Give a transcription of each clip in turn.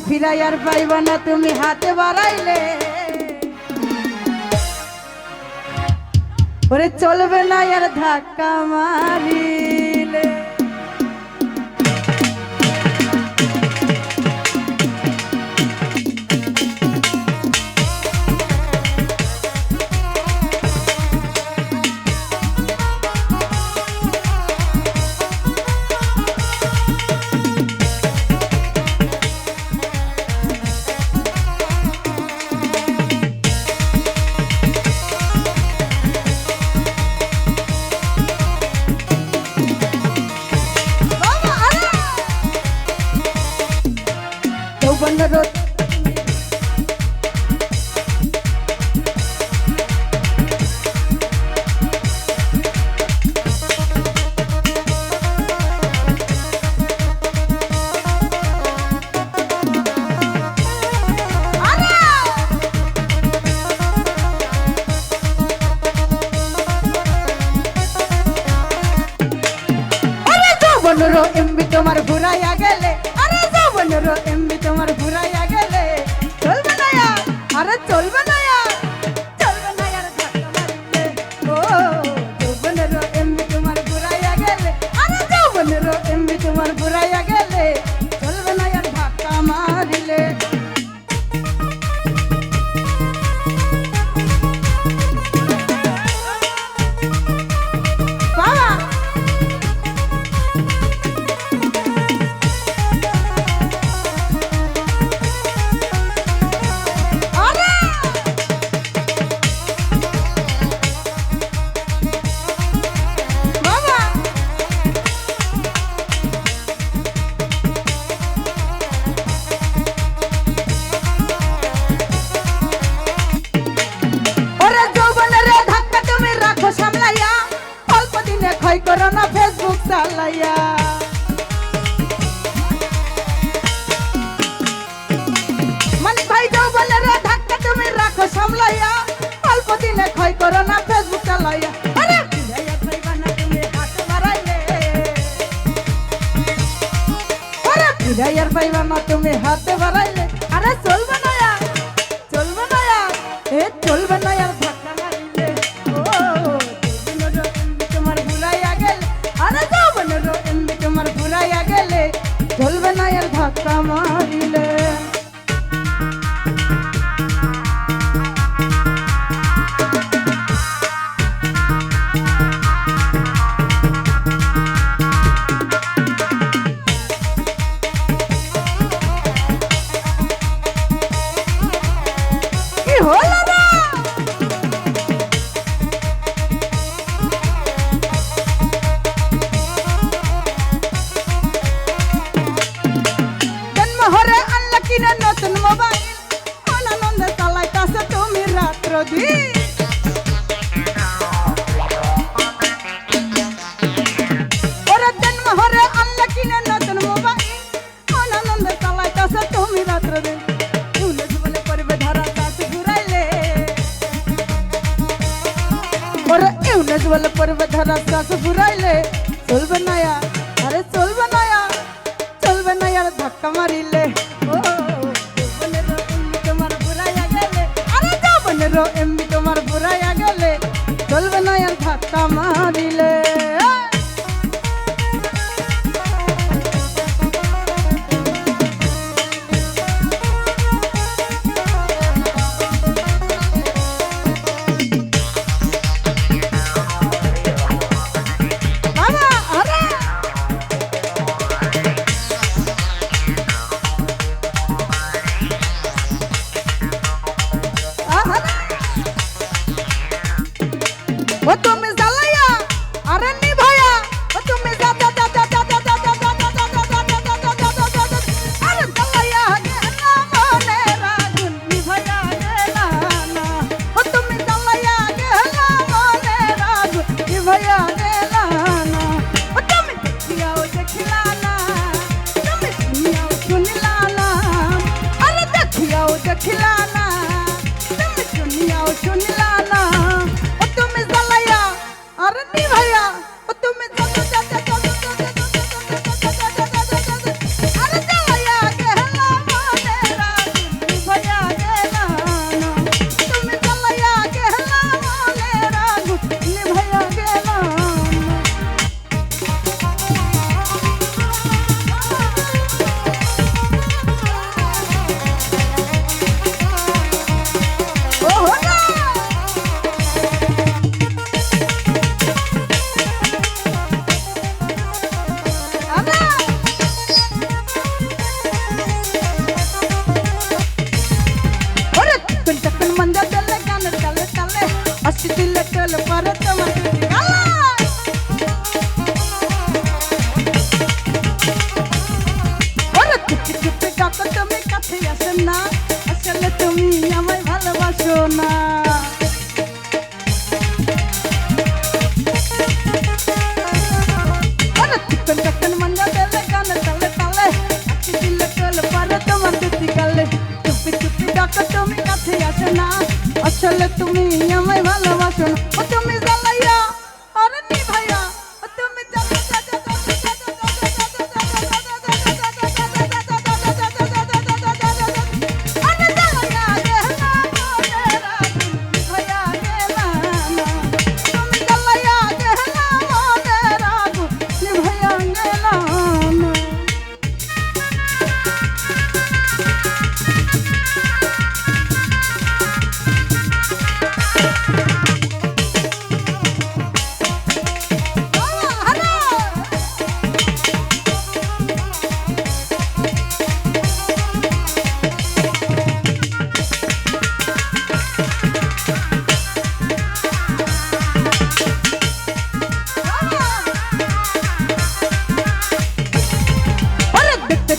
ফিরাই আর পাইবা না তুমি হাতে বাড়াইলে ওরে চলবে না আর ধাক্কা মারিলে যৌবনের এমবি তোমার ঘুরাইয়া গেলে আরে যৌবনের এমবি তোমার ঘুরাইয়া গেলে চলবে না আর আরে চলবে না আর চলবে না আর ধাক্কা মারিলে ও যৌবনের এমবি তোমার ঘুরাইয়া গেলে আরে যৌবনের এমবি তোমার ঘুরাইয়া গেলে চলবে না আর ধাক্কা মারিলে করো না ফেসবুক চালাইয়া মানে ভাই যৌবনের ধাক্কা তুমি রাখো সামলাইয়া অল্প দিনে ক্ষয় করো না ফেসবুক চালাইয়া আরে ফিরাইয়া পাইবা না তুমি হাতে বাড়াইলে আরে ফিরাইয়া পাইবা না তুমি হাতে বাড়াইলে আরে চলবে না আর চলবে না আর এ চলবে না আর ধাক্কা মারিলে ও তোমার ঘুরাইয়া গেলে আরে যৌবনের এমবি তোমার ঘুরাইয়া গেলে চলবে না আর ধাক্কা মারিলে কি হলো না হরে আল্লাহ কিনে নতুন মোবাইল আনন্দে চালাইতাছে তুমি রাত্র দিন ওরে জন্ম হরে আল্লাহ কিনে নতুন মোবাইল আনন্দে চালাইতাছে তুমি রাত্র দিন উলে জীবনে করবে ধরা কাজ ঘুরাইলে ওরে উলে জীবনে করবে ধরা কাজ ঘুরাইলে চলবে না আর আরে চলবে না আর চলবে না আর ধাক্কা মারিলে ও যৌবনের এমবি তোমার ঘুরাইয়া গেলে আরে যৌবনের এমবি তোমার ঘুরাইয়া গেলে চলবে না আর ধাক্কা মারিলে বাবা আরে ও তুমি জ্বালাইয়া আর আসে না আসলে তুমি আমায় ভালোবাসো না আরে চিকন চিকন মঞ্জা দেলে কানে তালে তালে আখি দিলে কল পারে তোমার দুটি গালে চুপি চুপি ডাকো তুমি কাছে আসে না আসলে তুমি আমায় ভালোবাসো না ও তুমি জ্বালাইয়া আরে নি ভাইয়া ও তুমি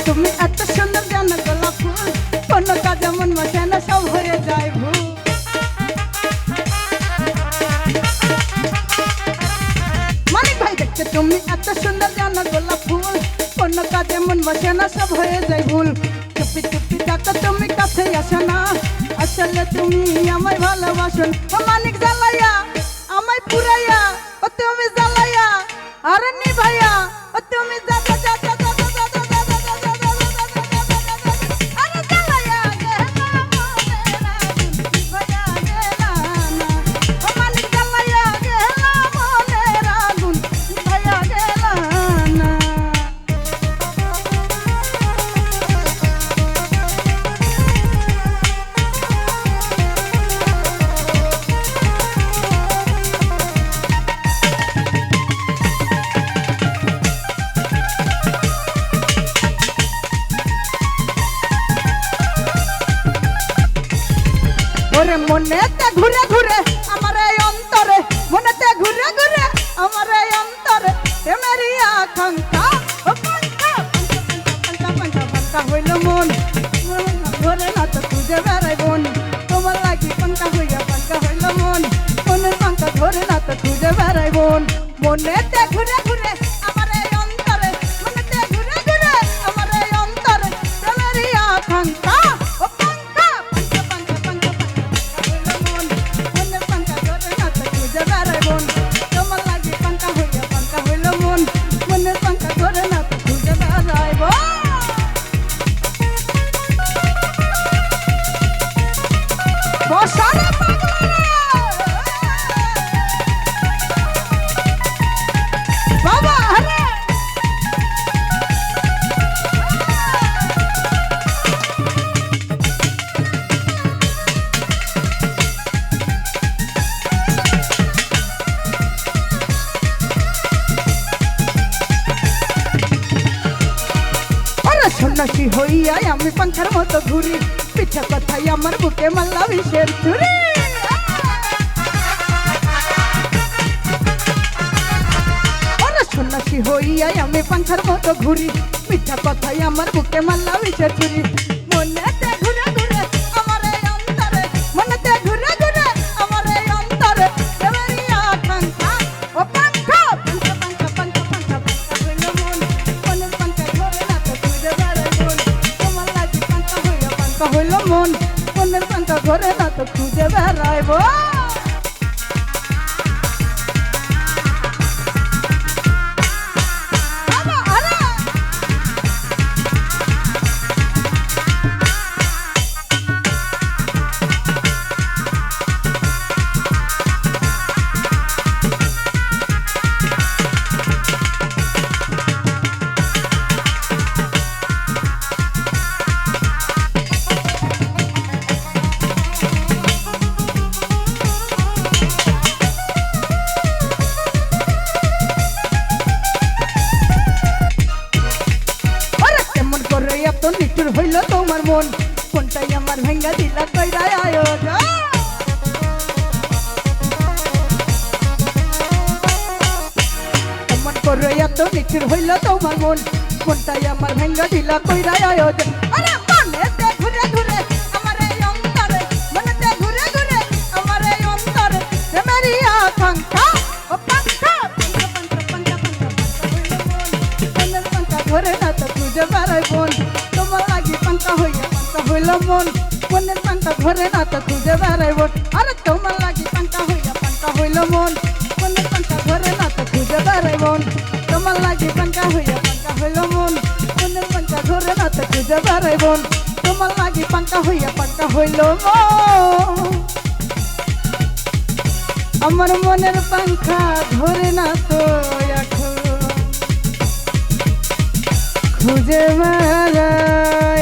তুমি এত সুন্দর জান গোলাপ ফুল কোন কাজে মন বসে না সব হয়ে যায় ভুল মানিক ভাই দেখতে তুমি এত সুন্দর জান গোলাপ ফুল কোন কাজে মন বসে না সব হয়ে যায় ভুল চুপি চুপি ডাকো তুমি কাছে আসো না আসলে তুমি আমায় ভালোবাসো ও মানিক জ্বালাইয়া আমায় পুরাইয়া ও তুমি জ্বালাইয়া আরে নি ভাইয়া ও তুমি ওরে মনেতে ঘুরে ঘুরে আমার এই অন্তরে মনেতে ঘুরে ঘুরে আমার এই অন্তরে প্রেমেরই আকাঙ্ক্ষা ও পাঙ্কা পাঙ্কা পাঙ্কা পাঙ্কা হইল মন ধরে না তো খুঁজে বেড়াই বোন তোমার লাগি পাঙ্কা হইল মন মনের পাঙ্কা ধরে না তো খুঁজে বেড়াই বোন মনেতে ঘুরে ঘুরে আমার এই অন্তরে মনেতে ঘুরে ঘুরে আমার এই অন্তরে প্রেমেরই আকাঙ্ক্ষা ও পাঙ্কা পাঙ্কা পাঙ্কা তোমার লাগি পাঙ্কা হইল মন মনের পাঙ্কা ধরে না তো খুঁজে বেড়াইব বসারে বাবা আরে সন্ন্যাসী হইয়া আমি পাঙ্খার মতো ঘুরি পিঠা কথাই আমার বুকে মাল্লা বিষের চুরি সন্ন্যাসী হইয়া আমি পাঙ্খার মতো ঘুরি পিঠা কথাই আমার বুকে মাল্লা বিষের চুরি মনেতে ঘুরে ঘুরে আমার এই অন্তরে মনেতে ঘুরে ঘুরে আমার এই অন্তরে প্রেমেরই আকাঙ্ক্ষা ও পাঙ্খা পাঙ্খা পাঙ্খা পাঙ্খা পাঙ্খা পাঙ্খা হইল মন মনের পাঙ্খা ধরে না তো খুঁজে বেড়াই বোন তোমার লাগি পাঙ্খা হইল মন মনের পাঙ্খা ধরে না তো খুঁজে বেড়াইব এত নিষ্ঠুর হইল তোমার মন কোনটাই আমার ভেঙ্গা দিলা কইরা আয়োজন এমন করে এত নিষ্ঠুর হইল তোমার মন কোনটাই আমার ভেঙ্গা দিলা কইরা আয়োজন আরে মনেতে ঘুরে ঘুরে খুঁজে বেড়াই বোন তোমার লাগি পাঙ্কা হইল মন মনের পাঙ্কা ঘরে না তো খুঁজে বেড়াই বোন আরে তোমার লাগি পাঙ্কা হইল মন মনের পাঙ্কা ঘরে না তো খুঁজে বেড়াই বোন তোমার লাগি পাঙ্কা হইল মন মনের পাঙ্কা ঘরে না তো খুঁজে বেড়াই বোন তোমার লাগি পাঙ্কা হইল মন আমার মনের পাঙ্খা ধরে না তো এখন খুঁজে বেড়াই